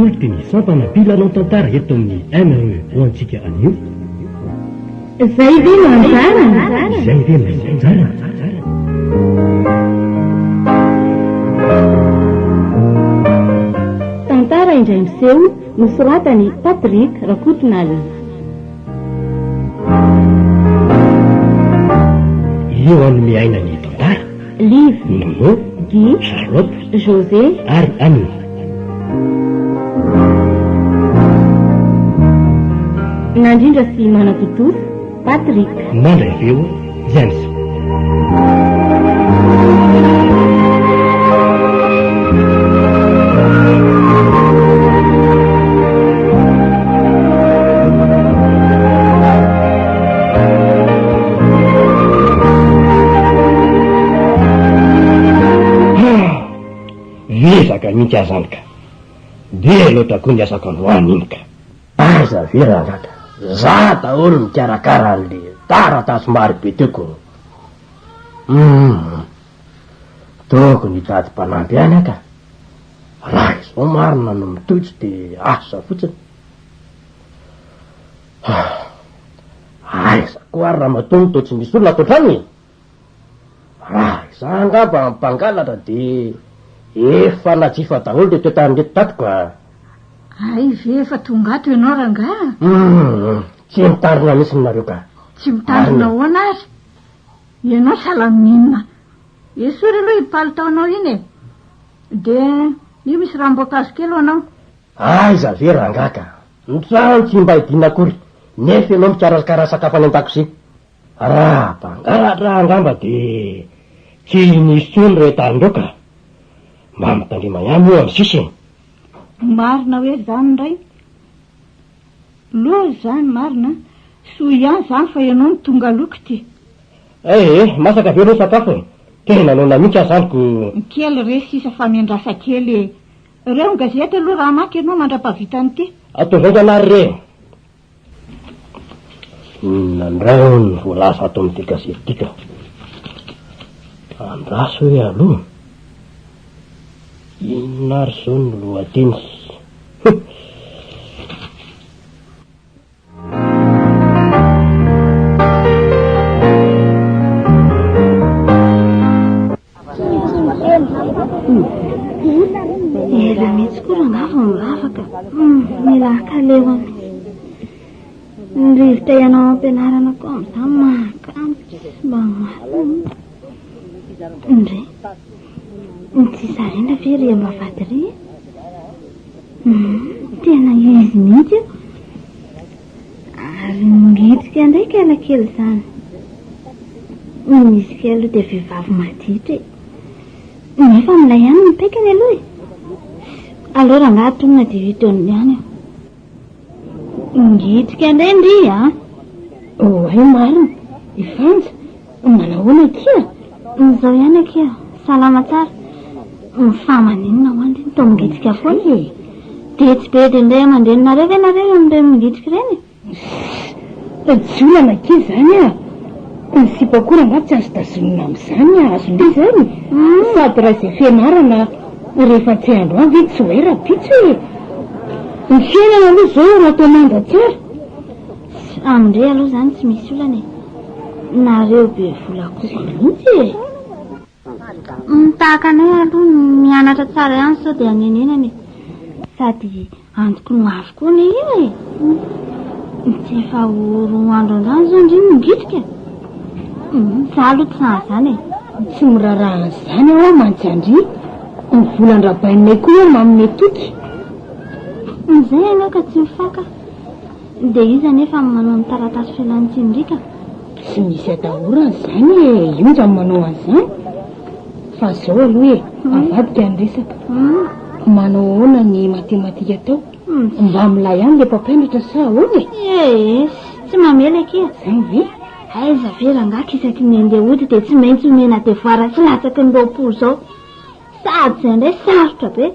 tolotra ny sampana bilanao tantara eto amin'ny MRE ho antsika anio. Izay ve no anjara? Izay ve no anjara? Tantara indray miseho nosoratany Patrick Rakotonala. Io anome aina ny tantara. Liv, Nono, Guy, Charlotte, José ary Annie. Nandrindra sy manatotoso Patrick. Mandray feo James. Vezaka mihitsy azany ka. Dia loatra koa ny asako androany iny ka. Aza vera ngaka. Za daholo mikarakara an'le taratasy maro be teko. Tokony hitady mpanampy any aka. Raha izao marina no mitotsy dia asa fotsiny. Aiza koa ary raha matonto tsy misy olona totrany. Raha iza angamba mpangalatra dia efa najifa daholo dia toetany reto tatiko a. Ay ve efa tonga ato ianao rangaha? Tsy mitarina mihitsy nareo ka. Tsy mitarina ahoana ary? Ianao salaminina. Esory aloha ipalitaonao iny e. Dia io misy ranom-boankazo kely anao. Aiza ve rangaka. Nitrano tsy mba hidina akory. Nefa ianao mikarakara sakafo any an-dakozia. Raha mpangalatra angamba dia tsy nisy ony retandreo ka. Mba mitandrima ihany io amin'ny sisiny. Marina hoe zany ndray. Loa zany marina. Soa ihany zany fa ianao ny tonga lokoty. Masaka ve reo sakafo e. Tena nona mihitsy azaniko. Kely re sisa famiandrasa kely. Reo gazety aloha raha maky ianao mandra-pavitany ty. Ataovainganary reny. Nandray ny voalasa ato amin'ity gazety tika. Andraso hoe aloha. Inona ary zao ny lohateny. Ela mihitsy koa rangava mivavaka. Mila kalevana. Ny rivotra ianao ampianarana koa amin'izany mahakamo sy mba mahalona. Indray tsy sarena fery mba vady re. Tena izy mihitsy io. Ary mingitsika ndraiky ela kely izany. Misy kely dia vehivavy maditra e. Nefa milay ihany mipekany aloha e. Alora rangaha tonga dia vitony ihany io. Mingitsika ndray ndry a. Ay marina. Ifanja. Manahoana kia? Izao ihany akia. Salama tsara. Mifamaninina ho andry to mingitsika foana e. Dia tsy be dia ndray aman-drenina reo ianareo amin'ireny mingitsika ireny. Tazolana kia zany a. Ny sipakora nga tsy azo tazolina amin'izany azo ndry zany. Sady raha izay fianarana rehefa tsy andro avy tsy hoe rapitso e. Ny fiainana aloha zao raha atao manda tsara. Amindray aloha zany tsy misy olana e. Nareo be vola kosa mihitsy e. Tahaka anay aloha mianatra tsara ihany sao dia anenenany. Sady antoko no avokoa ny io e. Tsy efa roa andro andrany zao ndry mingitsika. Za aloha tsy zany e. Tsy miraraha zany ao mantsandry. Ny volan-drabainay koa mamone toky. Izay ianao ka tsy mifaka. Dia izy anefa manao ny taratasy fialantsindrika. Tsy misy atahorana zany e. Io nja manao an'izany. Fa zao aloha e. Avadika ny resaka. Manao ahoana ny matematika tao. Mba milay ihany le mpampianatra sa ahoana e. Tsy mamela kia. Zany ve? Aiza ve rangaka isaky ny andeha hody dia tsy maintsy omena devoara tsy latsaky ny roapolo zao. Sady izay indray sarotra be.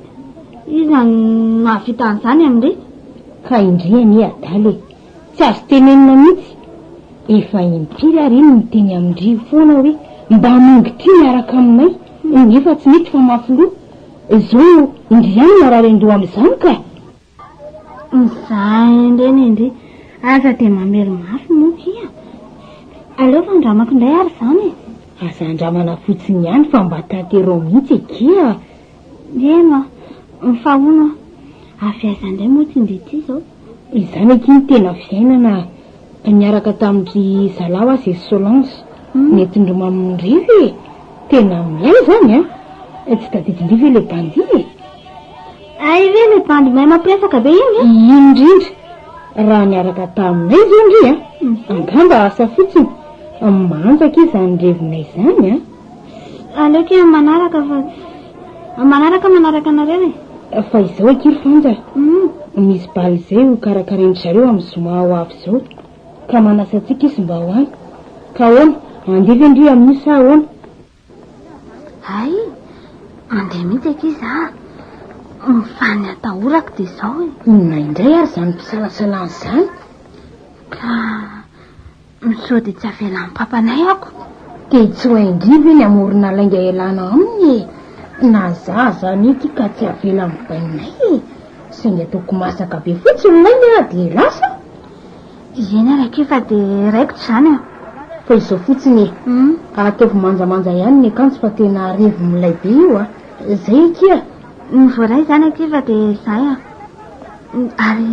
Iza no mahavita an'izany amin'ireny. Ka indriany adala e. Tsy azo tenenina mihitsy. Efa impiry ary iny miteny amindry foana hoe mba hamongy ty miaraka aminay. Nefa tsy mety fa mafy loha. Zao indriany marary andoha amin'izany ka. Zay indreny indry aza dia mamelo mafy moa kia. Aleo fandramako indray ary zany. Aza andramana fotsiny ihany fa mba tatero mihitsy kia. Eno mifahono avy aiza indray moa tsy indry ity zao. Izany akiny tena fiainana niaraka tamin'ry Zalaho azy Solange netindroma amin'ny rivy tena milay zany tsy tadidin-drivy le bandi. Ay ve le bandy mahay mampiasaka be iny? Indrindra raha niaraka taminay zao indry angamba asa fotsiny manjaka izy zany revinay zany Aleoko manaraka anareo fa izao akiry fanjara misy baly zay ho karakarain'ny zareo amin'ny zoma ho avy zao ka manasa antsika izy mba ho any ka hoana andevy indry amin'io sa hoana. Ay andeha mihitsy akiza mifany atahorako dia zao na indray ary zany mpisalasalany zany ka misody tsy avelan'ny papanay ako dia tsy ho aindrivy iny amorona lainga elana aminy na zany ity ka tsy avela amin'ny bainay saingy ataoko masaka be fotsiny lainga dia lasa eny araka efa dia raiko zany fa izao fotsiny ataovy manjamanja ihany ny akanjo fa tena revo milay be io zay kia ny voaray zany akefa dia zay ary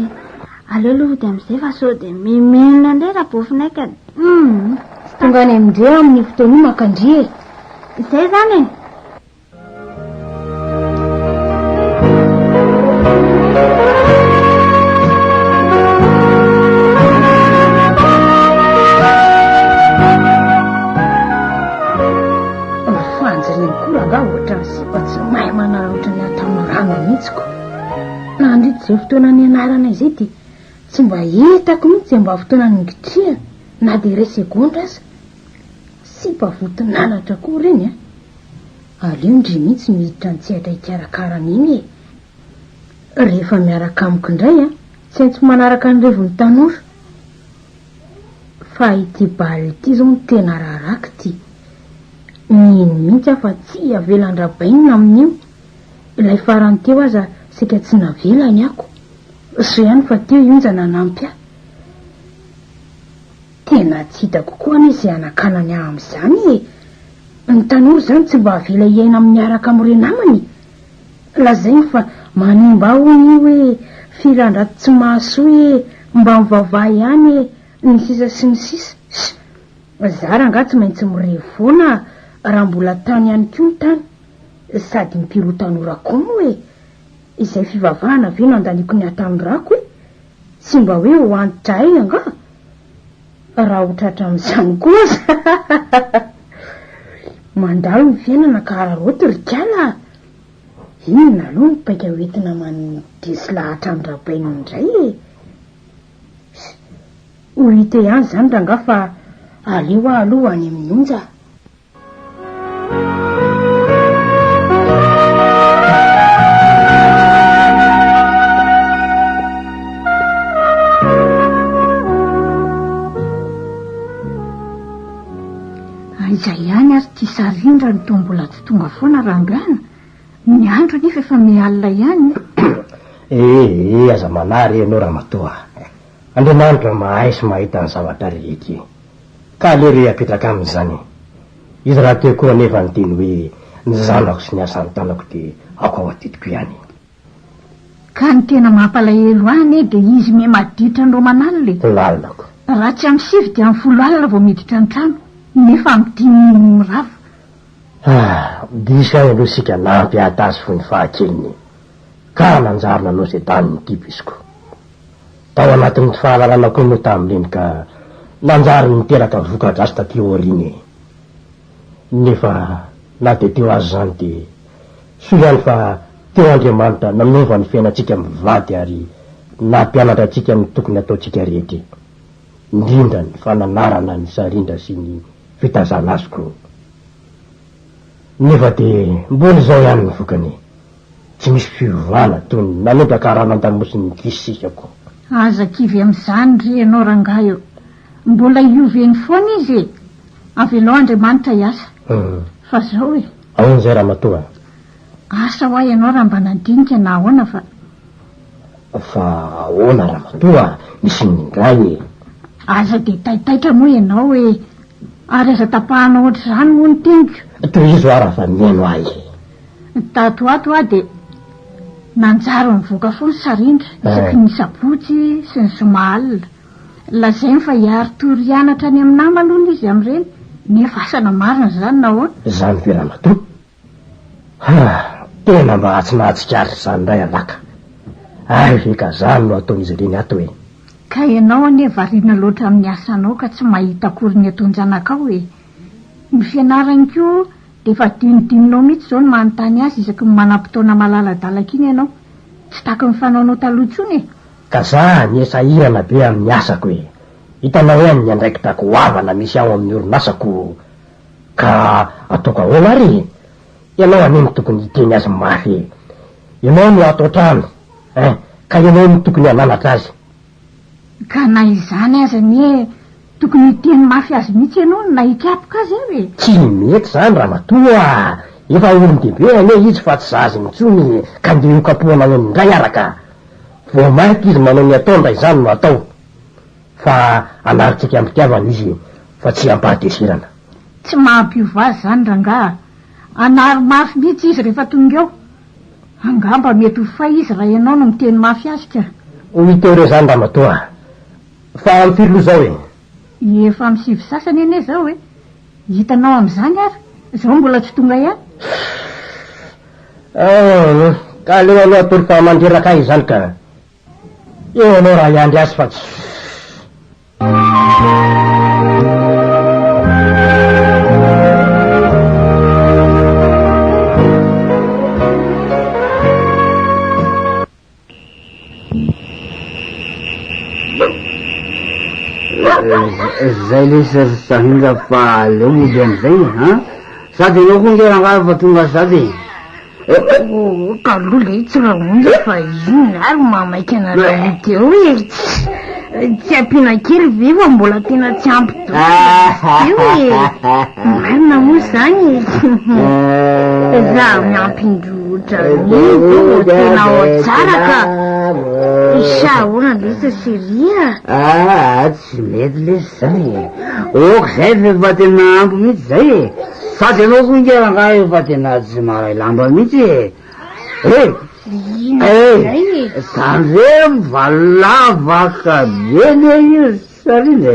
aleo aloha dia amin'izay fa sao dia mimenona indray raha bofinay ka tsy tonga any amindray amin'ny fotoana io makandry izay zany tsy mahay manara ohatrany atamin'ny rano mihitsiko na andrity zay fotoana ny anarana izay dia tsy mba hitako mihitsy mba fotoana ningitrihana na dia iray segondra aza sy mpavotonanatra koa reny aleo ndry mihitsy miditra ny tsy hatra hikarakarana iny rehefa miaraka amiko indray tsy haintsy manaraka ny revon'ny tanora fa ity baly ity zao ny tena raraka ty nino mihitsy fa tsy avelan-drabainina amin'io ilay farany teo aza sika tsy navelany ako so ihany fa teo ionjana nampy tena tsy hitako koa any izay anakanany ah amin'izany ny tanora zany tsy mba avela iaina amin'ny-araka amin'ireo namany lazainy fa manimba hony hoe firandraty tsy mahasoa mba mivavah ihany ny sisa sy ny sisa zara nga tsy maintsy mirevoana raha mbola tany ihany koa ny tany sady mipiro tanora koa moa izay fivavahana ve no andaniako ny atanyrako tsy mba hoe ho antitra ay anga raha hotratra amin'izany koa mandalo ny fiainana ka araroty rikala inona aloha ny paika hoentina manodisy lahatra amin'ny rabaina indray ho hita ihany zany ranga fa aleo aloha any amin'ny onja izay ihany ary ty sarindra ny tombola tsy tonga foana rangana ny andro nefa efa mialina ihany aza manary ianao raha matoa andriamanitra mahay sy mahita ny zavatra rehetra ka alery apetraka amin'izany izy raha teo koa nefa nyteny hoe ny zanako sy ny asan'ny tanako dia ako ao atitiko ihany ka ny tena mampalahelo any dia izy me maditra ny romanalina lalako raha tsy amin'ny 7 dia amin'ny 10 alina vao miditra ny trano nefa amin'ny 5 mirava disy any aloha sika nampy atazy fo ny fahakeliny ka nanjarina anao izay tany ny tipisiko tao anatin'ny fahalalana koa no tamin'ireny ka nanjary niteraka vokadrasy taty oriny nefa na dia teo azy zany dia so ihany fa teo Andriamanitra nanova ny fiainantsika mivady ary nampianatra antsika ny tokony ataontsika rehetra indrindra ny fananarana ny sarindra sy ny fitazana azoko nefa dia mbola izao ihany ny vokany tsy misy fivana toy ny nanombraka raha nandamosiny ny kisisako aza kivy amin'izany ry ianao rangahy eo mbola ioveny foana izy avelao Andriamanitra hiasa fa zao ahoana izay raha matoa asa ho ahy ianao raha mba nandinika na ahoana fa fa oana ramatoa misy nindray aza de taitaitra moa ianao hoe ary aza tapahanao ohatr'izany moa ny teniko toy izy o araha fa miaino ahy tato ato a de nanjaro mivoaka foany sarindra isaky ny sabotsy sy ny somahalina lazay fa hiary tory hianatra any amin'ny nama aloha izy amin'ireny nefa asana marina zany nahoana zany ve ramatoa tena mba atsinahitsikary zany ray alaka ay ve ka zany no ataon'izy ireny ato hoe ka ianao ane variana loatra amin'ny asanao ka tsy mahita akory ny atonjanakao hoe ny fianarany koa de efa dinodininao mihitsy zao ny manontany azy isaky ny manam-potoana malaladalaka iny ianao tsy taky ny fanaonao taloha tsony e ka za niesahirana be amin'ny asako hoe hitanao hoe ny andraikitako hoavana misy ao amin'ny orinasako ka ataoko ahoana ary ianao aneny tokony hiteny azy mafy ianao no atao trano ka ianao no tokony hananatra azy ka na izany aza ny tokony hiteny mafy azy mihitsy ianao na hikapoka azy hoe tsy mety zany ramatoa efa olon-dehibe ane izy fa tsy zazy mitsony ka nde hokapohana ao amindray araka vo maiky izy manao ny atao ndray zany no atao fa anaritsika ampitiavana izy fa tsy ampahatesirana tsy mahampiova azy zany ranga anary mafy mihitsy izy rehefa tonga eo angamba mety ho fay izy raha ianao no miteny mafy azy ka hiteo reo zany ramatoa fa amfiry loha zao e efa misivy sasany ene zao hoe hitanao am'izany ary zao mbola tsy tonga ihany ka leo anao atory fa mandreraka ahy zany ka eo anao raha iandry azy fa tsy zay le sahindra fa leo mody am'izay sady anao koa ngerangaro fa tonga sady ka loha le tsy raha onja fa iny ary mamaiky anareo teo e tsy ampiana kely ve fa mbola tena tsy ampy eo e marina moa zany za miampindrotra nizo tena ao tsara ka isahoana lesa seria tsy mety lesy zay oko zay fefa tena ampy mihitsy zay e sady anao koa ngeranga efa tena tsy mahay lamba mihitsy zany re mivalavaka be le io sarindra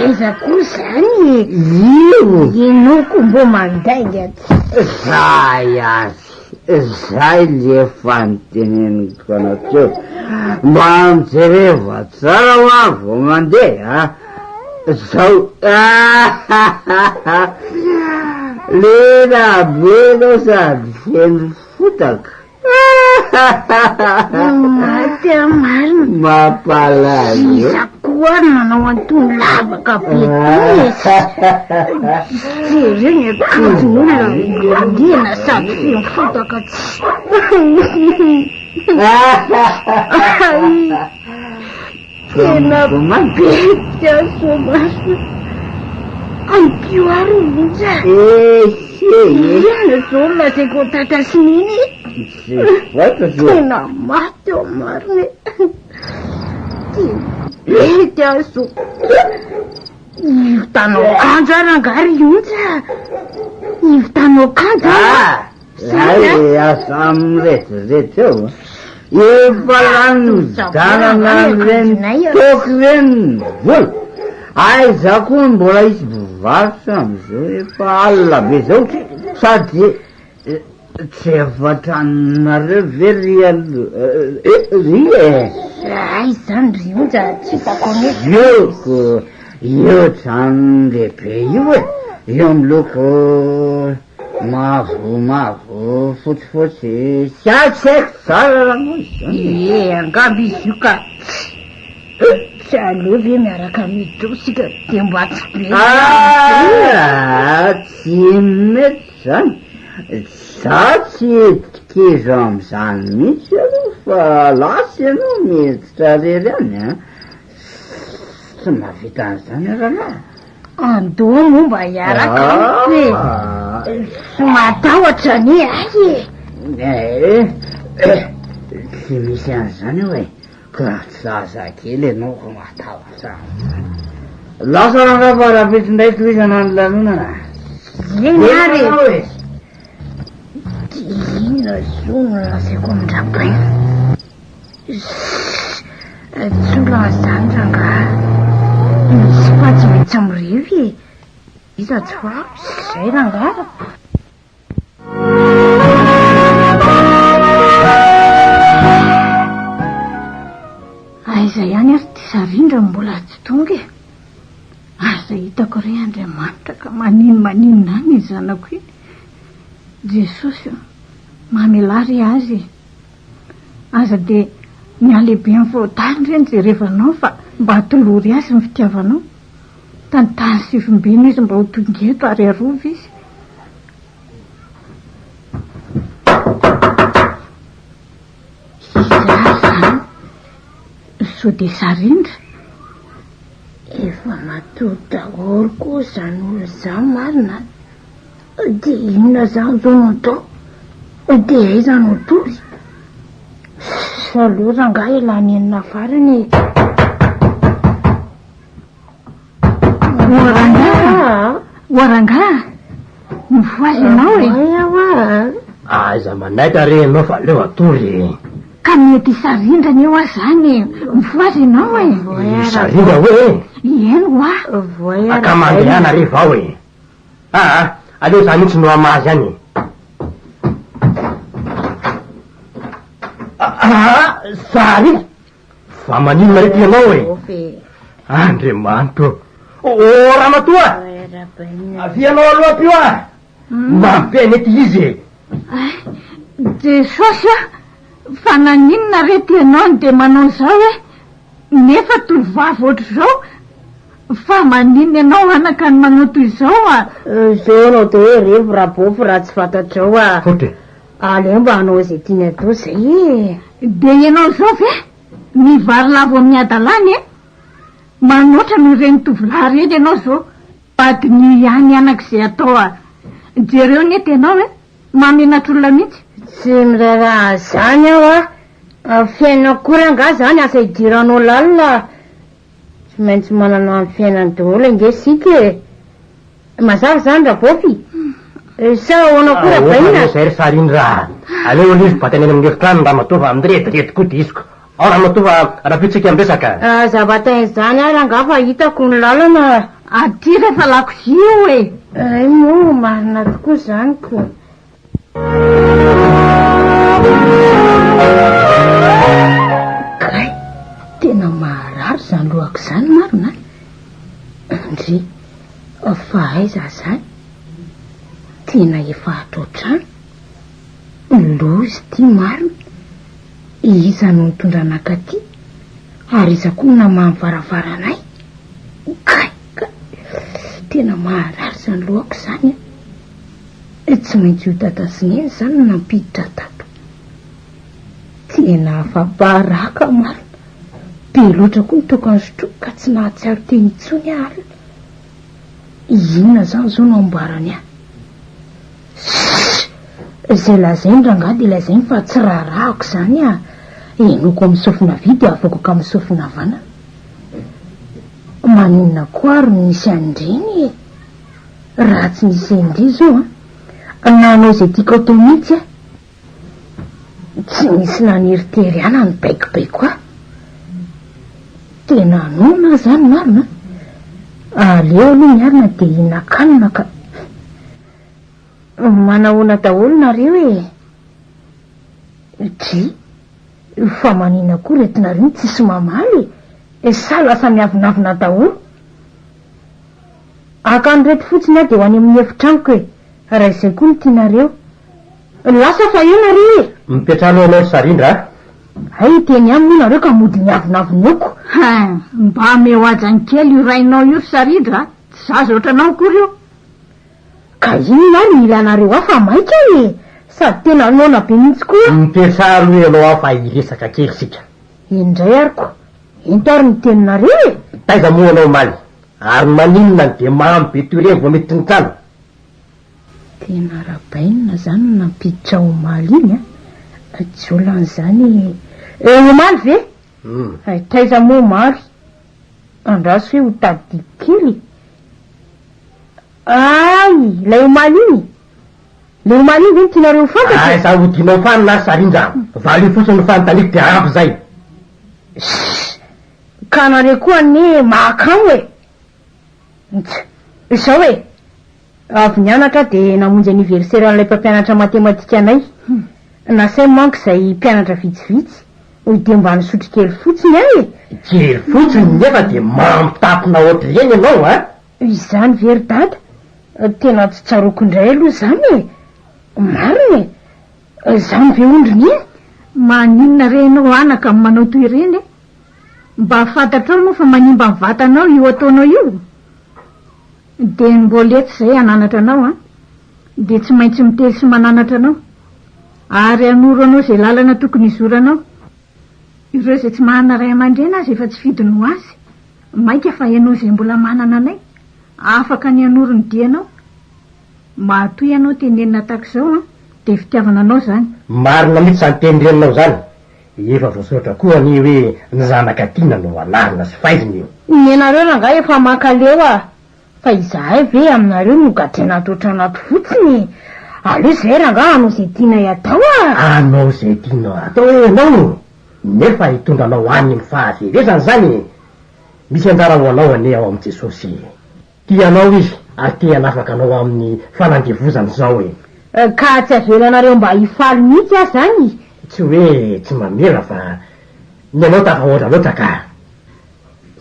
eza koa zany io ianao ko mbo mandaiga zay azy zay le fanoteneniko anateo mba mijereva tsara hoa vo mandeha zao lena be no sady feno fotaka tena marina mampalazo iza koa nanao antony lavaka be regny akanjon'olona angena sady feno fotaka tena mabety asomaso ampio ary minja iana zao lazaiko tatra sininy tena maty ao mariny mety aso ivitanao kanjo ary angary ionja ivitanao kanjo zay asa amiretrarety eo efa lano zanana reny toky reny vola aiza koa mbola isy mpivarotra am'izao efa alina be zao sady tsy efatranonareo ve ay zany rionja tsy takone ioko io trano lehibe io e io miloko mavo fotsifotsy sy aitsaiky tsara raha moa zany angamba izy io ka tsy aleo ve miaraka midro sika de mba tsy be tsy mety zany za tsy tikizo am'izany mihitsy aloha fa lasy ianao miditra rery any tsy mahavita an'izany aranao andoha momba iaraka hoe sy matahotra ny ay tsy misy an'izany hoe ka zaza kely ianao ko matavatra lasa rangafarapetry ndray toizana ny lanonana Lenary inona zo no lasaiko amindrapaina tsola zany ranga misy fatsy maintsy am'revy iza tsy fa zay rangara aiza ihany ary ty sarindra mbola tsy tonga e aza hitako re Andriamanitra ka maninona any izy zanako iny Jesosy mamelary azy aza de mialehibe amin'ny faotany reny jerevanao fa mba hatolory azy ny fitiavanao tantany sivimbiny izy mba ho tongeto ary arova izy izary zany so de sarindra efa matory daholo koa zany olo zany marina de inona zany zao no atao de aiza no tory saleo rangahy elany enina farany Waranga mivoazy ianao e aiza manaika re ianao fa leo atory ka mety sarindra ny eo azy zany mivoazy ianao e sarindra hoe eno oa akamandehana re vao e aleo za mihitsy no amazy any sarindra fa maninona rety ianao e Andriamanitro ramatoa avianao aloha pio mampeny ety izy Jesosy fa naninona rety ianao de manao zao nefa tovavy ohatry zao fa maninona ianao anaka ny manao toy zao zao anao de hoe revo rabofo raha tsy fantatrao fote aleo mba anao zay tiany atao zay de ianao zao ve mivary lavo amin'ny adalany manoatra mireny tovolahy reny ianao zao adiny ihany anak'izay atao jereo nety ianao mamenatr'olona mihitsy tsy miraraha zany aho fiainana koranga zany asa idiranao lalina tsy maintsy manana ny fiainany daholo inge sika mazava zany rabofy sa hoana kora baina zay ry sarindra aleo olo izy bataneny amin'ny efitrano mba matova amin'nyretireto koa disiko ao raha matova rapitsika amresaka zavatain zany ary angafa hitako ny lalana aty rehefa lakozio mo marina tokoa zany ko kay tena maharary zany lohako zany marina ndry fa aiza zany tena efa atrotrano lozy ty marina iza no nitondra anakaty ary iza koa namamy varavaranay kay tena maharary zany lohako zany tsy maintsy io tatasineny zany nampiditra tato tena afa-baraka marina be loatra koa nitoko ny sotroa ka tsy nahatsiaro teny itsony alina inona zany zao no amboarany zay lazainy rangah de lazainy fa tsy raharahako zany enoko amin'ny sofina vidy avokako amin'ny sofina vana maninona koa ary nisy andreny raha tsy nisy andry zao nanao zay tiako atao mihitsy tsy misy naniritery ana ny baikobaiko tena anona zany marina aleo aloha miarina de inakanina ka manahoana daholo nareo dry fa manina koa retinareo tsisy mamaly sa lasa miavinavina daholo akany reto fotsiny de ho any amin'ny efitranoko raha izay koa nytianareo lasa fa io nareo mipetrano anao sarindra ay teny aminy nareo ka mody miavinavinoko mba mehoajany kely io rainao io sarindra tsy zaza ohatranao kory io ka iny ary mila anareo afa maika sady tena nona be mihitsy koa mipetrano ianao afa iresaka kely sika indray aryko ento ary ny teninareo taiza moa anao maly ary maninona de mampy be toereny vo mety ny trano tena rabainina zany nampiditra ho maly iny jolany zany Omaly ve? Taiza moa maro andraso hoe ho tady kely. Ay, lay omaly iny. Le omaly iny ve ny tianareo fantatry? Za ho dinao fany na sarindra. Valy fotsiny fanontaniako dia ampy zay. Ka nareo koa ne mahakamo e. Izao e, avy nianatra de namonjy anniverseran'ilay mpampianatra matematika anay. Nasay manko izay mpianatra vitsivitsy. De mba nisotro kely fotsiny ahy e. Kely fotsiny nefa de mampitapina ohatry reny ianao a. Izany very dada. Tena tsy tsaroko indray aloha zany e. Marina e. Zany ve ondriny e? Maninona renao anaka manao toy ireny e? Mba fantatrao moa fa manimba ny vatanao io ataonao io. De mbola eto izay ananatra anao a. De tsy maintsy mitely sy mananatra anao. Ary anoro anao izay lalana tokony izoranao. Ireo izay tsy manana ray aman-dreny azy efa tsy fidiny ho azy. Maika fa ianao izay mbola manana anay, afaka ny anoro ny dianao. Matoy ianao tenenina tahak'izao a, de fitiavana anao zany. Marina mihitsy zany tenirenanao zany. Efa voasoratra koa ny hoe ny zanaka tiana no anarina sy faiziny io. Ny anareo rangahy efa mankaleo a. Fa izahay ve aminareo no gadrana atotra anaty fotsiny. Aleo izay rangahy anao izay tiana atao a. Anao izay tiana atao ianao. Nefa hitondranao any ny fahaverezany zany. Misy anjara ho anao ane ao amin'i Jesosy. Tianao izy ary te afaka anao amin'ny fanandevozany zao e. Ka tsy avelanareo mba hifaly mihitsy aho zany. Tsy hoe tsy mamela fa ny anao tafahoatra loatra ka.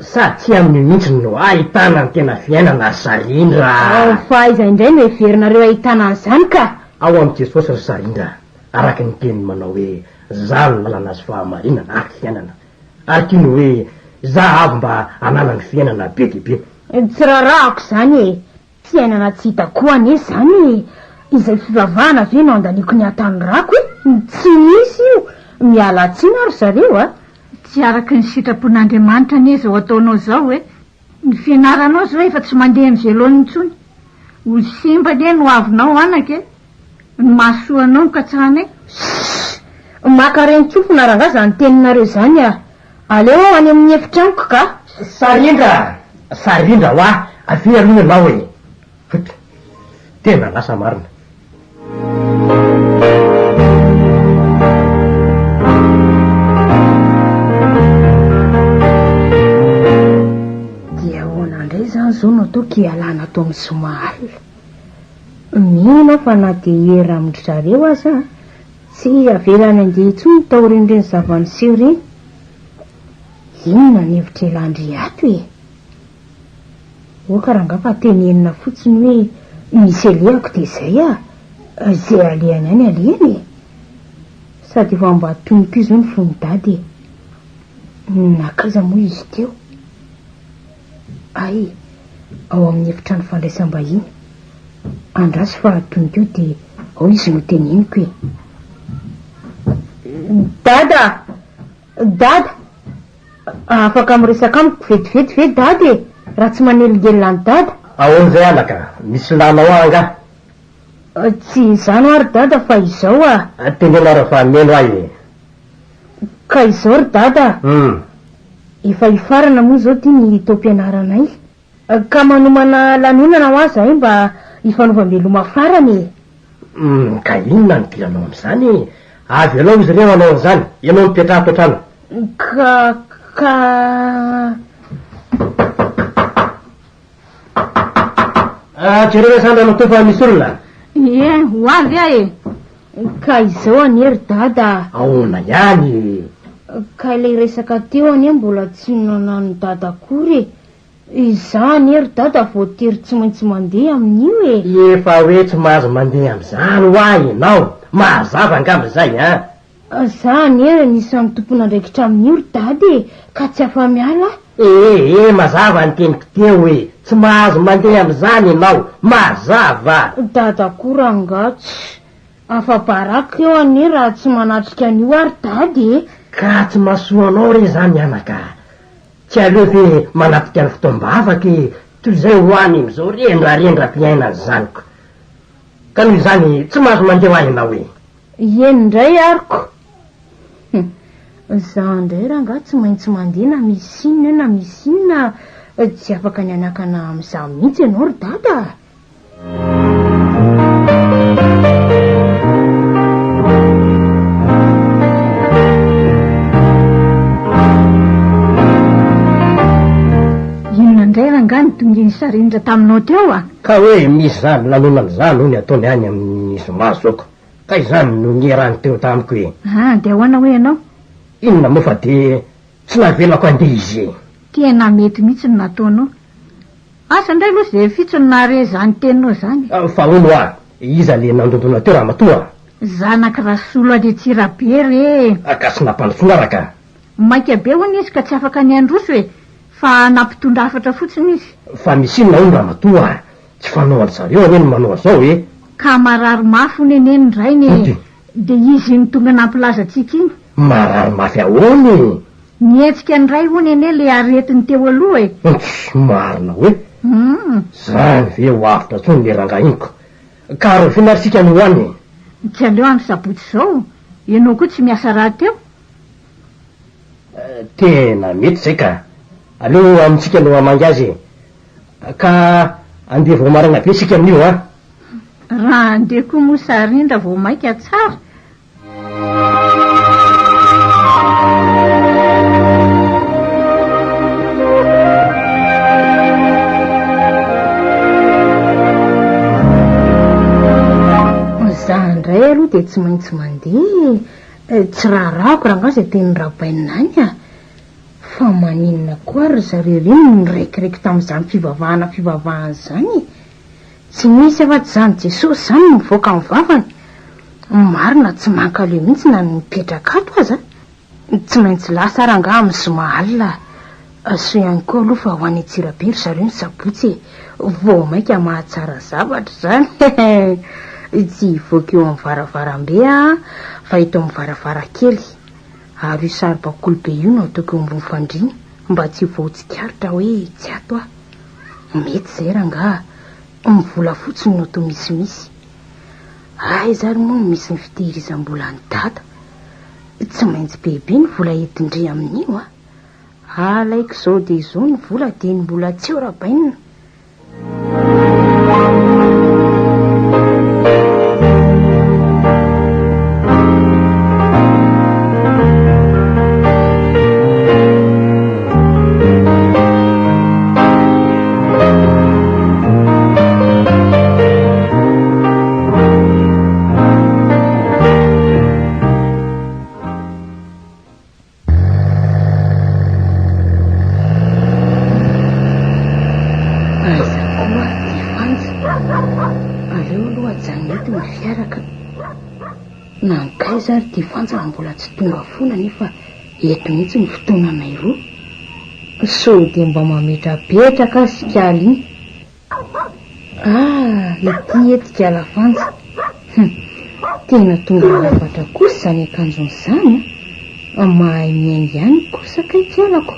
Sady tsy amin'ny mihitsy no ahitana ny tena fiainana sarindra. Fa iza indray no heverinareo ahitana an'izany ka. Ao amin'i Jesosy ry sarindra. Araky ny teny manao hoe zany lalana azy fahamarinana ary fiainana. Ary tiany hoe za avy mba anana ny fiainana be dia be. Tsy rarahako zany e. Fiainana tsy hita koa ane zany. Izay fivavahana ve no andaniako ny atany rako e. Tsy misy io. Miala tsiny ary zareo a. Tsy araky ny sitrapon'Andriamanitra anie zao ataonao zao e. Ny fianaranao zao efa tsy mandeha amin'ny velony intsony. Ho simba anie no avinao anaka e. Ny mahasoanao ka tsana e. Maka reny tsofona rangahy zany teninareo zany a. Aleo any amin'ny efitraniko ka. Sarindra hoa avy aloha ianao e. Tena lasa marina. Dia ahoana indray zany zao no ataoko hialana atao amin'ny somary. Mino fa na dia hera amin'ny zareo aza tsy avelana andeha intsony tao renireny zavaniseho reny. Inona ny hevitra elandry ato e. Oka ranga fa tenenina fotsiny hoe misy alehako dia izay a. Izay alehany any alehany e. Sady efa mba toniko izy ny fonidady e. Nakaiza moa izy teo. Ay, ao amin'ny efitrano fandraisam-bahiny. Andrasy fa toniko eo dia ao izy no teneniko e. Dada! Dada! Afaka miresaka amiko vetivety ve dada e. Raha tsy manelingelina ny dada. Ahoan'izay alaka, misy lanao anga. Tsy izano ary dada fa izao a. Tenenara fa meno ahy e. Ka izao ry dada. Efa hifarana moa zao ty ny taom-pianaranay. Ka manomana lanonana ho aza mba hifanovam-beloma farany e. Ka inona ny tianao amin'izany? Avy ianao izy ireo anao an'izany. Ianao mipetraha ato an-trano. Jereo sandra no tofa misy olona. Ho avy ahy e. Ka izao anery dada. Ahoana ihany. Ka ilay resaka teo ane mbola tsy nanano dada akory. Iza anery dada voatery tsy maintsy mandeha amin'io e. Efa hoe tsy mahazo mandeha amin'izany ho ahy ianao. Mazava angamb'izay a. Za anery nisan'ny tompona ndraikitra amin'io ry dada e. Ka tsy afa miala. Mazava ny teniko teo e. Tsy mahazo mandeha amin'izany ianao. Mazava. Dada korangatsy. Afa-baraka eo ane raha tsy manatrika an'io ary dada e. Ka tsy mahasoa anao re zany anaka. Tsy aleo fe manatrika ny fotoam-bavaka e. Toy izay ho any am'izao rendra-piainany zaniko. Ka noho izany tsy mahazo mandeha ho ahy ianao e. Eny indray ariko. Zaho indray raha nga tsy maintsy mandeha na misy inona na misy inona tsy afaka ny anakana amin'izah mihitsy ianao ry dada. Inona indray raha ny tonginy Sarindra taminao teo a? Ka hoe misy zany lanonany zany hoy ny ataony any amin'ny zomazo ka izany no nierany teo tamiko hoe. De ahoana hoe ianao? Inona moa fa de tsy navelako andeha izy. Tena mety mihitsy no nataonao. Asa indray aloha izay fitsiny nahare zany teninao zany. Fa ono iza le nandondona teo raha matoa? Zanak' Rasolo Adetsirabe re. Ka tsy nampandrosoana raka. Maika be hono izy ka tsy afaka ny androso e. Fa nampitondra hafatra fotsiny izy. Fa misy inona ono raha matoa? Tsy fanao any zareo ane no manao an'izao e. Ka marary mafy neneny ray ne. De izy ny tonga nampilaza antsika iny. Marary mafy ahoany? Nietsika ny ray hono ene le aretiny teo aloha e. Marina hoe. Zany ve ho avitra tsony le rangaha iniko. Ka ro finarisika ny hoany. Tsy aleo andro sabotsy zao. Ianao koa tsy miasa raha teo. Tena mety zay ka. Aleo amintsika no amangy azy. Ka andeha vao marina be sika amin'io a. Raha andeha koa moa Sarindra vao maika tsara. Zaho indray aloha de tsy maintsy mandeha. Tsy raharahako raha nga zay teny rabainina any a. Fa maninona koa ry zareo reny niraikiraiky tamin'izany fivavahana zany. Tsy misy afa-tsy zany Jesosy zany mivoaka amin'ny vavany. Marina tsy mankaleo mihitsy na nipetraka ato aza. Tsy maintsy lasa raha nga amin'ny zoma alina. So ihany koa aloha fa ho any Antsirabe ry zareo ny sabotsy vao maika mahatsara zavatra zany. Tsy hivoaka eo amin'ny varavarambe fa eto amin'ny varavarakely. Ary io saribakoly be io no ataoko eo ambony fandriana mba tsy voatsikaritra hoe tsy ato mety zay raha nga mivola fotsiny no to misimisy. Zary moa misy ny fitehirizam-bola ny dada. Tsy maintsy bebe ny vola entindre amin'io alaiko zao de zao ny vola de ny mbola tsy eo rabainina. Zary ty fanjana mbola tsy tonga foana nefa eto mihitsy ny fotoananay roa. So de mba mametrapetraka sikaly ity etika alafanja. Tena tonga lafatra kosa zany akanjony zany mahay miaingy ihany kosa kaikalako.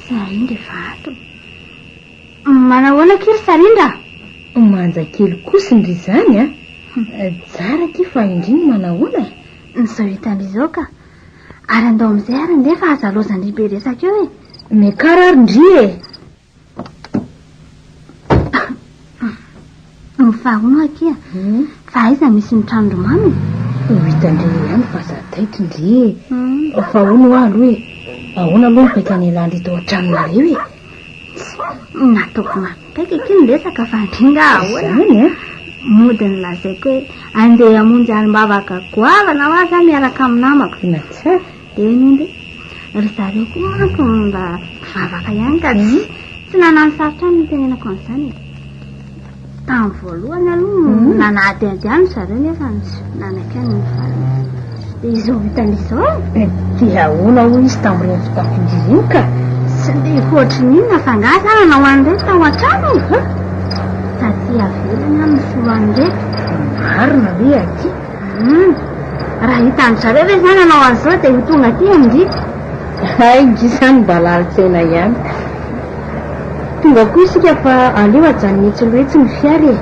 Sarindra efa ato. Manahoana kiry Sarindra? Manja kely kosa ndry zany tsara ty fa indriny manahoana nizao hitany izao ka ary andao amin'izay ary ndefa azalozany be resaka eo mekarary ndry mifahono akia fa aiza misy ny tranondromamy hitandre ihany fa zataito ndry fahono aloha ahoana aloha mipaika ny elandry tao an-tranonareo nataoko mampaika kiny resaka fa ndringa ahoana mody ny lazaiko hoe andeha amonjy alim-bavaka goavana ho aza miaraka amin'ny namako tsara de ninde ry zareo koa manko mba vavaka ihany ka tsy nanano sarotra ny tenenako an'izany tamin'ny voalohany aloha nanadiadiany zareo nefa nanakany nyfarany de izao hitan'izao dia ahoana ho izy tamin'ireny fitafindririny ka tsy de hoatrin'inona fa nga sana nao an'ireny tao an-trano sady avelany amin'ny soloan'irety marina hoe aty raha hitany zareo ve zany anao an'izao de ho tonga aty amindrika indry zany mba lalitsaina ihany tonga koa isika fa aleo ajany mihitsy loha tsy mifiary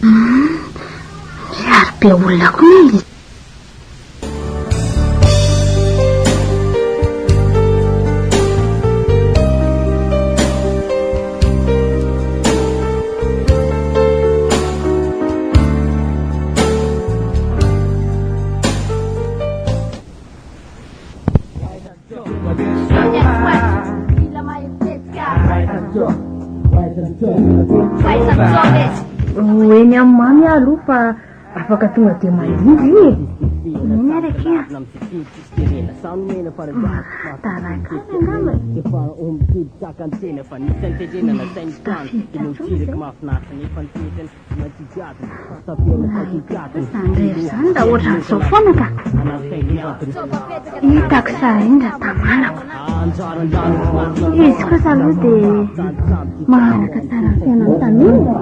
Ary be olona koa izy. Eny amin'ny mamy aloha fa afaka tonga dia mandindry Iny araka ia. Taraka angamba. Zandrery zany da ohatra n'izao foana ka. Hitako sarindra tamanako. Izy kosa aloha dia maharaka tsara ny fiainany tanora.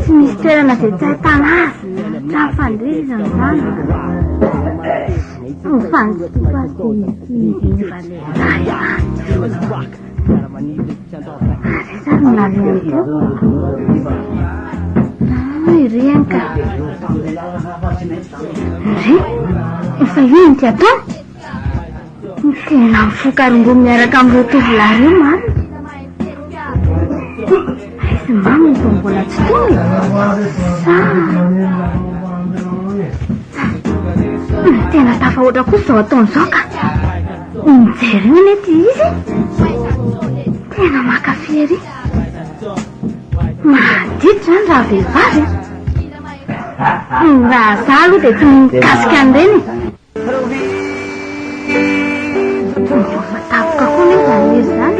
Tsy misy toerana izay tsy ahitana azy. Trano fandrizana izany. Mifanjifa sy miva lehilahy izany. Ary sary nalehany teo. Ireny ka. Ry, efa io ny ty atao? Tena mifokarongo miaraka amin'ireo tovolahy io marina. Aizy mamy ny tao mbola tsy tonga. Tena tafahoatra kosa izao ataon'izao ka. Mijery io nety izy. Tena mankafy ery. Maditra zany raha vehivavy. Raha zaho aloha dia tsy mikasika an'ireny. Matapoka koa nefa izy zany.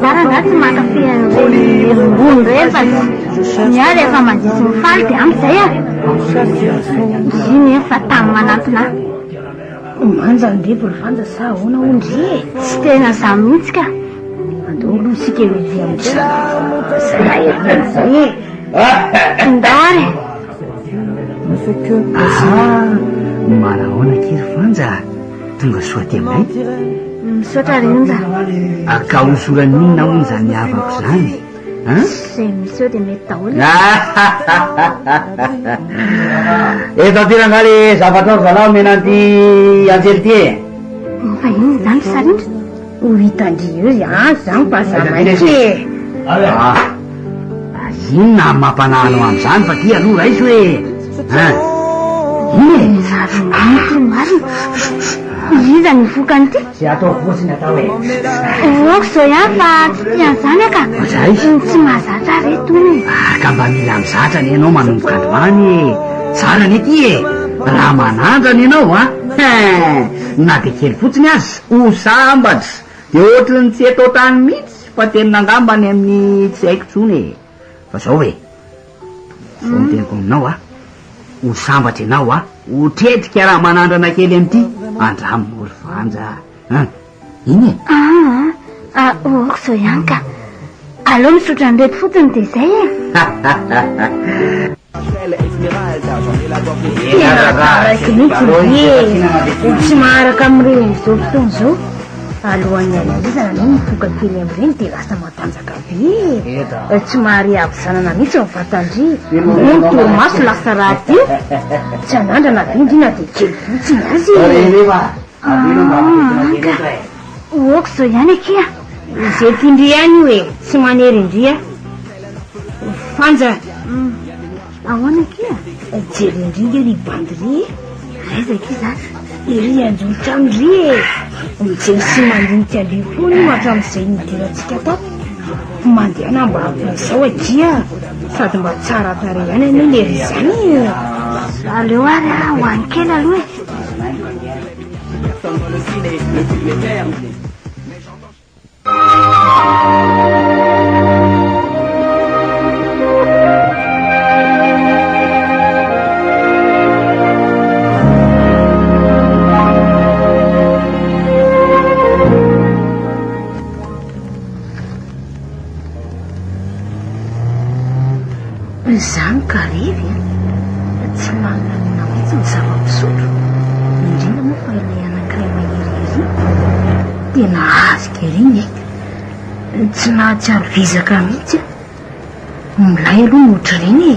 Zara nga tsy mankafy an'ireny rongony ireny fa miary efa mandrisy mifaly dia amin'izay ary. Iny efa tamin'ny manantona. manja ny devo rivanja sa ahoana ondry Tsy tena zaho mihitsy ka. andao aloha isika ivy amin'izay Ndao ary. Manahoana kely vanja tonga soa ty aminay Misaotra rinja. aka hosoran'inona hono zany havako zany Izay miseo dia mety daholo. eto ampirangaly zavatra zalahy menanty anjely ty Fa iny zany sarindra. ho hitandry io zany fa zamaitsy inona mampanahano amin'izany fa ty aloha raiso hoe Zaromity marina. Iza ny vokan'ity? sy atao fotsiny atao hoe Oko zao ihany fa tsy tian'izany aka. Mazay. Tsy mahazatra reto iny. ka mba mila mizatra ny ianao manomboka androany tsara ny ty raha manandrany ianao na de kely fotsiny azy ho sambatra de ohatrany tsy atao tany mihitsy fa tena angambany amin'ny tsy haiko tsony fa zao hoe zao miteniko aminao ho sambatra ianao ho tretrika raha manandrana kely amin'ity andramory vanja iny Oko zao ihany ka. Aleo misotra ny reto fotsiny dia izay e. araiky mihitsy tsy maharaka amin'ireny izao fotoana izao alohan'ny an'izana no mifoka kely amin'ireny dia lasa matanjaka be tsy mahary avy zanana mihitsy mivatandry moa torimaso lasa raha tio tsy anandrana be indrina dia kely fotsiny azy Oko zao ihany akia. izay tindry ihany hoe tsy manery indria fanja Ahoana akia? jery indringa ry bandyry Aiza akia zany? iry anjotrandry mijery sy mandinika aloha foana io hatramin'izay nidirantsika tato mandehana mba ampin'izao atia sady mba tsara tare ihany anie lery izany Aleo ary ho any kely aloha e. zany karevy tsy manana mihitsy ny zava-pisotro indrindra moa fa ilay anankiray maherihery tena azika ry ny tsy nahatsiaro vizaka mihitsy milay aloha nohatra reny e.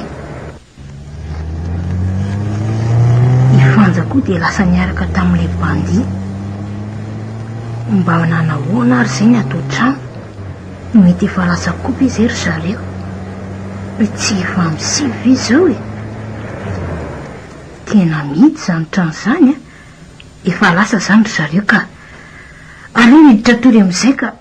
Ifanja koa dia lasa niaraka tamin'ilay bandi. Mba nanahoana ary izay ny atao trano, mety efa lasa kopy izy ry zareo. Tsy efa misivy izy zao e. Tena mity zany trano zany a. Efa lasa zany ry zareo ka aleo miditra tory amin'izay ka.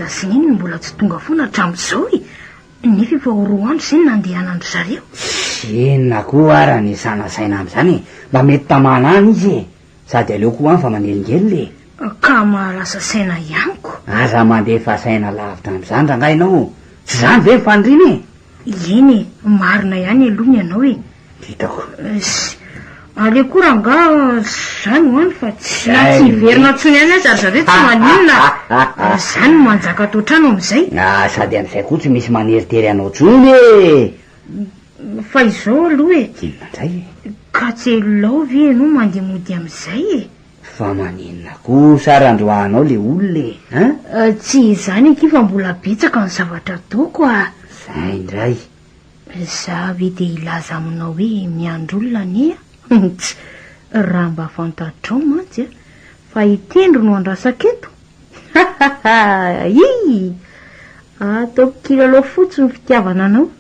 Sininy mbola tsy tonga foana hatramin'izao e. Nefa efa ho roa andro izay nandehanandry zareo. Inona koa ara ny sanasaina amin'izany, mba mety tamanany izy e. Sady aleo koa any fa manelingelina e. Ka mahalasa saina ihaniko. Aza mandefa saina lavitra amin'izany rangahy ianao. Tsy zany ve fandriny e? Eny e, marina ihany aloha ny ianao e. Hitako. Ale koa ranga zany hoany fa tsy verina ntsony ihany aza ry zareo tsy maninona. Zany manjaka atao trano amin'izay. Sady amin'izay koa tsy misy maneritery anao tsony e. Fa izao aloha e. Inona indray e? Ka tsy lao ve ianao mandeha mody amin'izay e. Fa maninona koa sarandroanao le olona e. Tsy izany eky fa mbola betsaka ny zavatra ataoko a. Zay indray. Za ve dia ilaza aminao hoe miandro olona anie. Raha mba fantatrao mantsy a fa hitendro no andrasaketo. Ataoko kilalao fotsy ny fitiavana anao.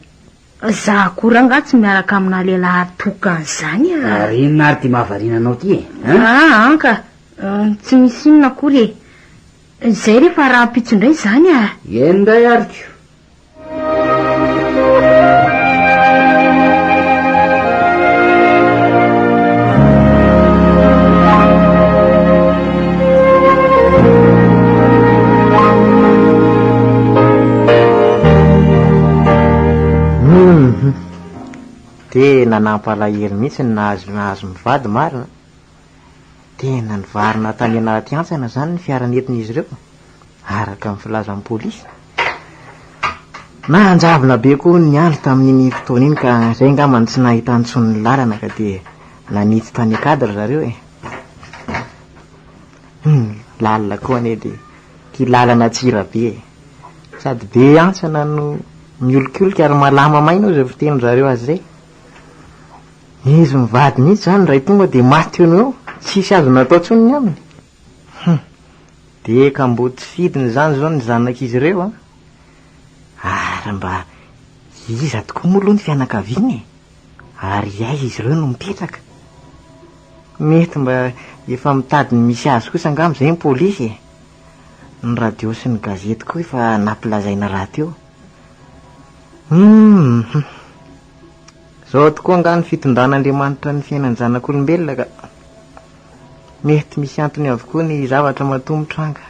Za akora nga tsy miaraka amina lehilahy tokan'izany a. Ary inona ary ty mahavariana anao ty e? Anka tsy misy inona akory e. Zay rehefa raha pitsondray zany a. Endray ariko. Tena nampalahelo mihitsy ny nahazo mivady marina. Tena nivarina tany anaty antsana zany ny fiaranentin'izy ireo araka amin'ny filazan'ny polisy. Nanjavona be koa ny andro tamin'iny fotoana iny ka zay angambany tsy nahita ntsony ny lalana ka dia nanitsy tany akadra zareo e. Lalina koa ane dia ty lalana tsira be sady be antsana no miolokoloka ary malama maina zay fiteny zareo azy zay. Izy mivady mihitsy zany ray tonga dia maty eo tsisy azo natao tsony aminy. Dia ka mbo tsy fidiny zany zao ny zanak'izy ireo a. Ary mba iza tokoa moa aloha ny fianakaviany e. Ary aiza izy ireo no mipetraka. Mety mba efa mitady ny misy azy kosa angamba izay ny polisy e. Ny radio sy ny gazety koa efa nampilazaina raha teo. Zao tokoa nga ny fitondran'Andriamanitra ny fiainan'ny zanak'olombelona ka mety misy antony avokoa ny zavatra matombotra anga.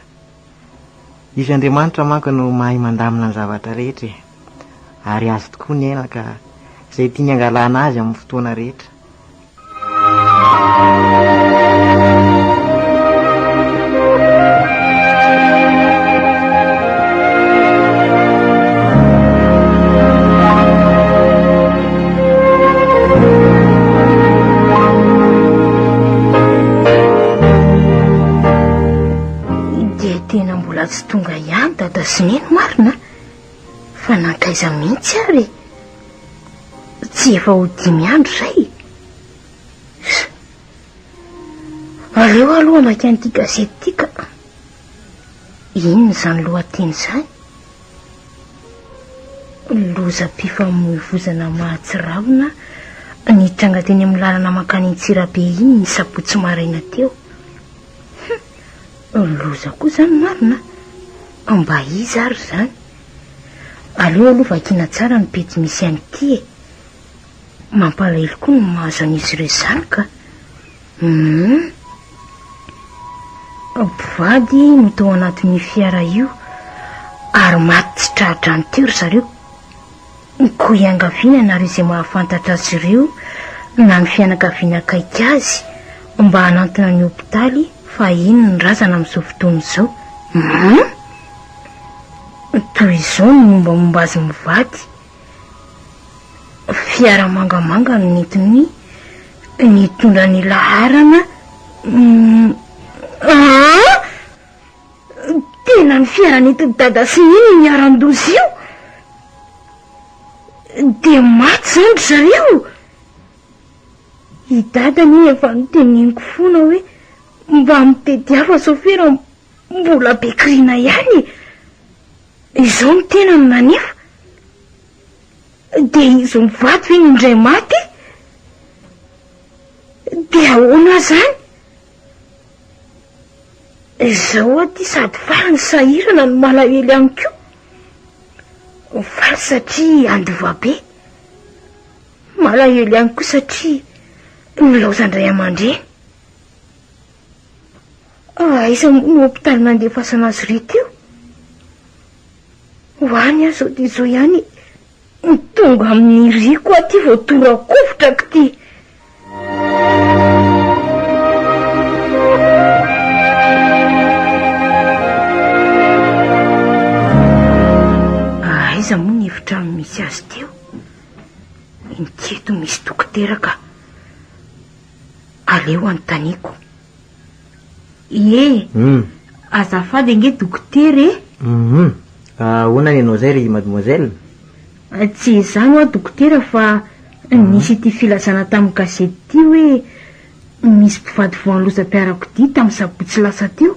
Izy Andriamanitra manko no mahay mandamina ny zavatra rehetra ary azy tokoa ny aina ka izay tiany angalana azy amin'ny fotoana rehetra. Tsy tonga ihany dada sy neny marina fa nankaiza mihitsy ary tsy efa ho 5 andro zay. Aleo aloha maka an'ity gazety tika. Inona zany lohateny zany? Lozam-pifamoivoizana mahatsiravina nitranga teny amin'ny lalana mankany Antsirabe iny ny sabotsy maraina teo. Loza koa zany marina. Mba iza ary zany. Aleo aloha vakiana tsara ny pejy misy an'ity e. Mampalahelo koa no mahazo an'izy ireo zany ka. Mpivady no tao anatin'ny fiara io ary maty tsy trahatra ny teo ry zareo. Koa iangaviana nareo izay mahafantatra azy ireo na ny fianakaviana akaiky azy mba hanantona ny hopitaly fa ino ny razana amin'izao fotoana izao. toy izao ny mombamomba azy mivady. Fiara mangamanga no nentiny nitondra ny laharana tena ny fiara nentiny dada sy niny niaran-dozy io. De maty zany ry zareo. I dadany efa noteneniko foana hoe mba mitediava sofera mbola bekirina ihany. Izao ny tena no nanefa. De izy mivady ve indray maty? De ahoana zany? Izao aty sady farany sahirana no malahelo ihany koa. Faly satria andova be. Malahelo ihany koa satria milaozandray aman-dreny. Aiza no hôpitaly nandefasana azy reto io? Hoany aho zao de zao ihany tonga amin'ny riko aty vao tora-kofotrako ty. Aiza moa ny efitra misy azy teo? Niketo misy dokotera ka aleo anontaniako. Ie, azafady ange dokotera e? Ahoana ny anao zay ry mademoiselle? Tsy izany ho dokotera fa nisy ity filazana tamin'ny gazety ty hoe misy mpivady voan'lozam-piarakodia tamin'ny sabotsy lasa teo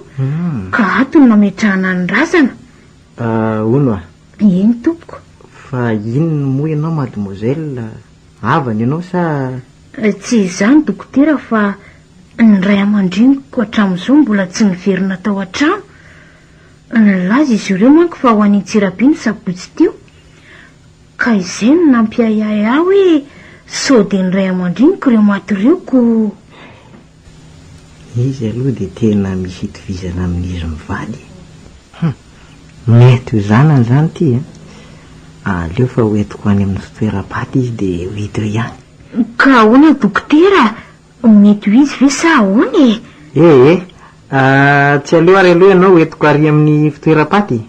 ka atony nametrahana ny razana. Ono a? Eny tompoko. Fa inona moa ianao mademoiselle? Avany ianao sa? Tsy izany dokotera fa ny ray aman-dreniko hatramin'izao mbola tsy niverina tao an-trano. Nilaza izy ireo manko fa ho any Antsirabe ny sabotsy teo. Ka izay no nampiayay aho hoe sao de ny ray aman-dreniko ireo maty ireo ko. Izy aloha de tena misy itovizana amin'izy mivady. Mety ho zanany zany ty aleo fa hoentiko any amin'ny fitoeram-paty izy de hohito ihany. Ka ahoana dokotera? Mety ho izy ve sa ahoana e? Tsy aleo ary aloha ianao hoentiko ary amin'ny fitoeram-paty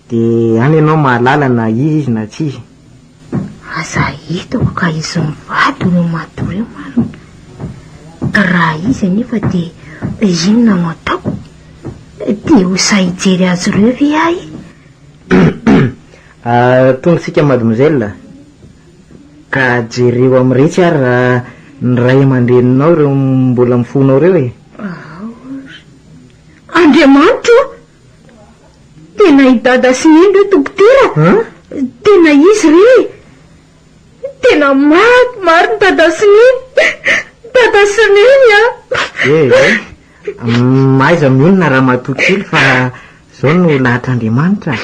de any ianao mahalala na izy na tsy izy. Aza hitako ka izy mivady no maty ireo maro. Raha izy anefa de inona no ataoko? De ho sahijery azy ireo ve ahy? Tongasika mademoiselle ka jereo amin'iretsy ary raha ny ray aman-dreninao ireo mbola mifonao ireo e? Andriamanitro! Tena i dada sy neny reo dokotera? Tena izy re? Tena maro ny dada sy neny. Dada sy neny Maiza mionona raha matokely fa zao no lahatr'Andriamanitra.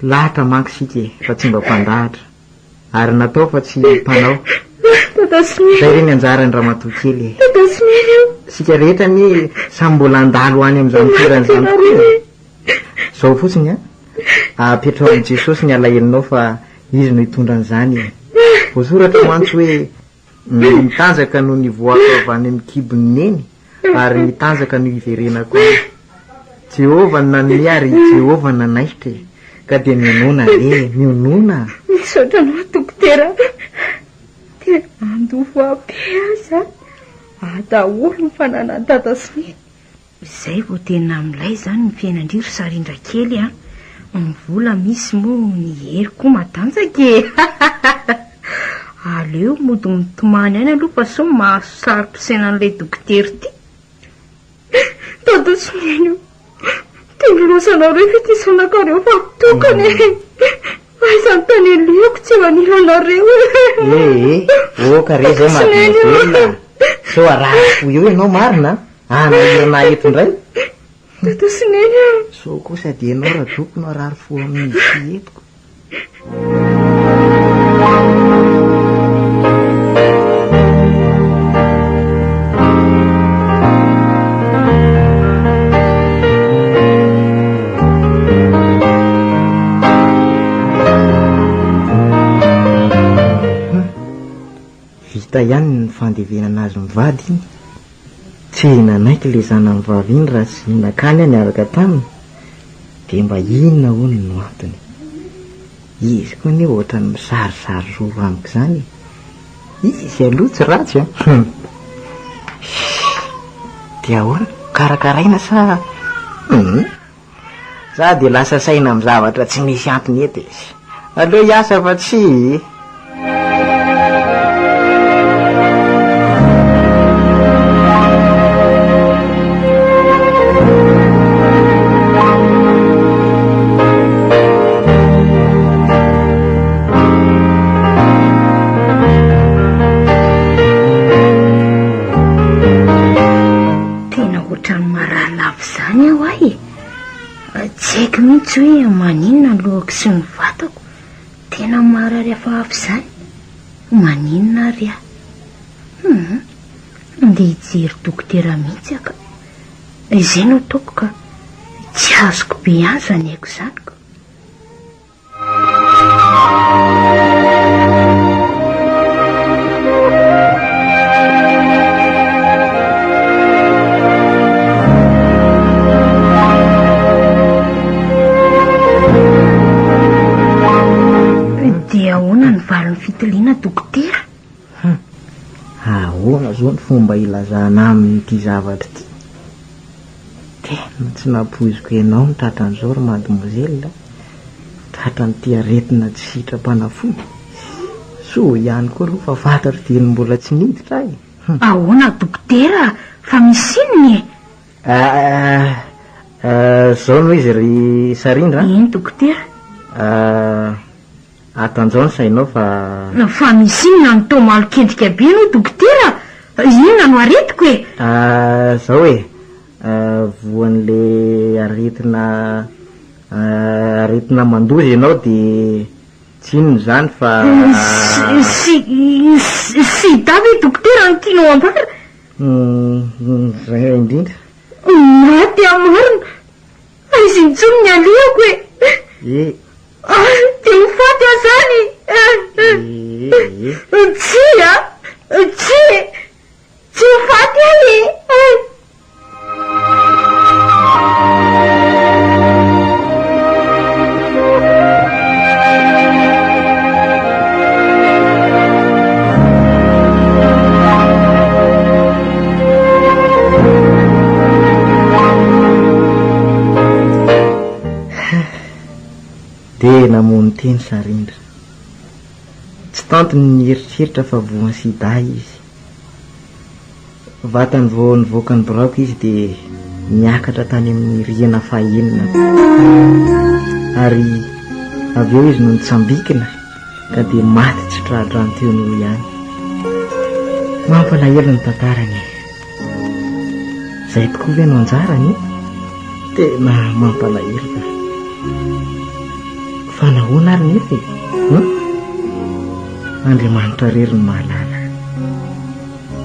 Lahatra manko sika fa tsy mba mpandahatra ary natao fa tsy mpanao. Zay reny anjarany raha matokely. Sika rehetra ny samy mbola andalo any amin'izany toeran'izany tokoa. Zao fotsiny apetrao amin'i Jesosy ny alahelinao fa izy no hitondra an'izany. Voasoratra mantsy hoe mitanjaka no nivoaka avy any amin'ny kibony neny ary mitanjaka no iverenako. Jehovah nanome ary Jehovah nanaitra ka dia mionona mionona. Misaotra anao dokotera. Tena andofo abe aza. Daholo ny fananany dada sy neny. Izay vao tena amin'ilay zany ny fiainandriry sarindra kely ny vola misy moa ny hery koa matanjaka e. Aleo mody mitomany any aloha fa sao mahasarym-pisaina an'ilay dokotera ty. Dada sy neny tena losanao reo fety isanakareo fa tokany. Aizany tany eliako tsy manila anareo. Ka re zay mademoiselle. So araha io ianao marina anahirana eto indray. Dada sy neny so kosa dia ianao raha tokony arary fo amin'izy etiko. Vita ihany ny fandevenana azy mivady. Tsy nanaiky le zanany vavy iny raha sy nakany any araka taminy de mba inona hono no antony. Izy koa ne ohatra ny misarisary roro amiko zany. Izy aloha tsy ratsy a. De ahoana karakaraina sa za de lasa saina amin'ny zavatra tsy misy antony eto izy. Aleo hiasa fa tsy. Tsy haiko mihitsy hoe maninona lohako sy ny vatako. Tena marary hafahafa izany. Maninona ary aho? Andeha hijery dokotera mihitsy aka. Izay no ataoko ka tsy azoko be azo any haiko izany ka. Ahoana ny valiny fitiliana dokotera? Ahoana zao ny fomba ilazana amin'ity zavatra ity? Tena tsy nampoiziko ianao ny tratran'izao ry mademoiselle. Tratran'ity aretina tsy sitrapanafody. So ihany koa aloha fa fantatro teny mbola tsy niditra ahy. Ahoana dokotera? Fa misy inony zao no izy ry Sarindra? Iny dokotera? Atanjao ny sainao fa misy inona ny tao malokendrika be no dokotera? Inona no aretiko e? Zao e, voan'le aretina mandoza ianao de tsy inona zany fa sy davy dokotera ny tianao ambara? Zay indrindra. Maty amarina. Izy intsony ny aliako e. Ty mifaty aho zany. Tsy mifaty ahy. Tena mono teny Sarindra. Tsy tanto ny eritreritra fa voany sida izy. Vatany vao nivoaka ny braoko izy de niakatra tany amin'ny riana fahaenina. Ary avy eo izy no nitsambikina ka de maty tsy tradrano teo no ihany. Mampalahelo ny tantarany. Zay tokoa ve no anjarany? Tena mampalahelo ka. Fa nahoana ary nefa e? Andriamanitra rery ny mahalala.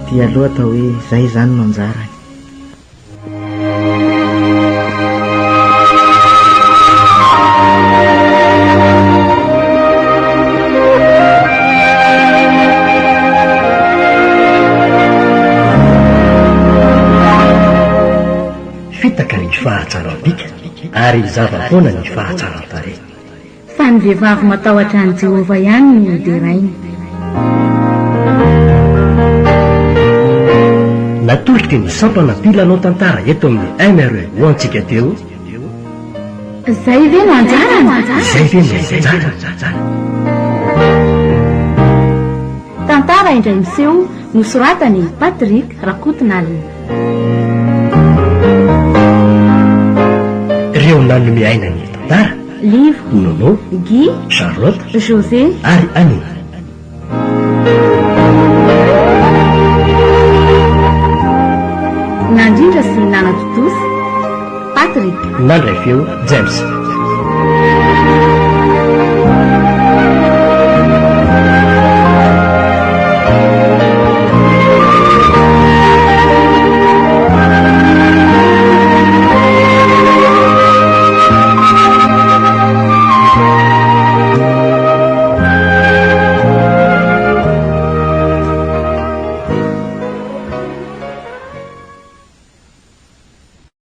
Dia aloha atao hoe zay zany no anjarany. Fitaka ny fahatsaram-pika ary zava-poana ny fahatsaram-pare. Fa ny vehivavy matahotra any Jehova ihany no derainy. Natolika ny sampana pilanao tantara eto amin'ny MRE ho antsika teo. Zay ve no anjarany? Zay ve no anjarany? Tantara indray miseho nosoratany Patrick Rakotonalina. Ireo nanome aina ny tantara. Livo, Nono, Guy, Charlotte, José ary Annie. Nandrindra sy nanatotosy Patrick. Nandray feo James.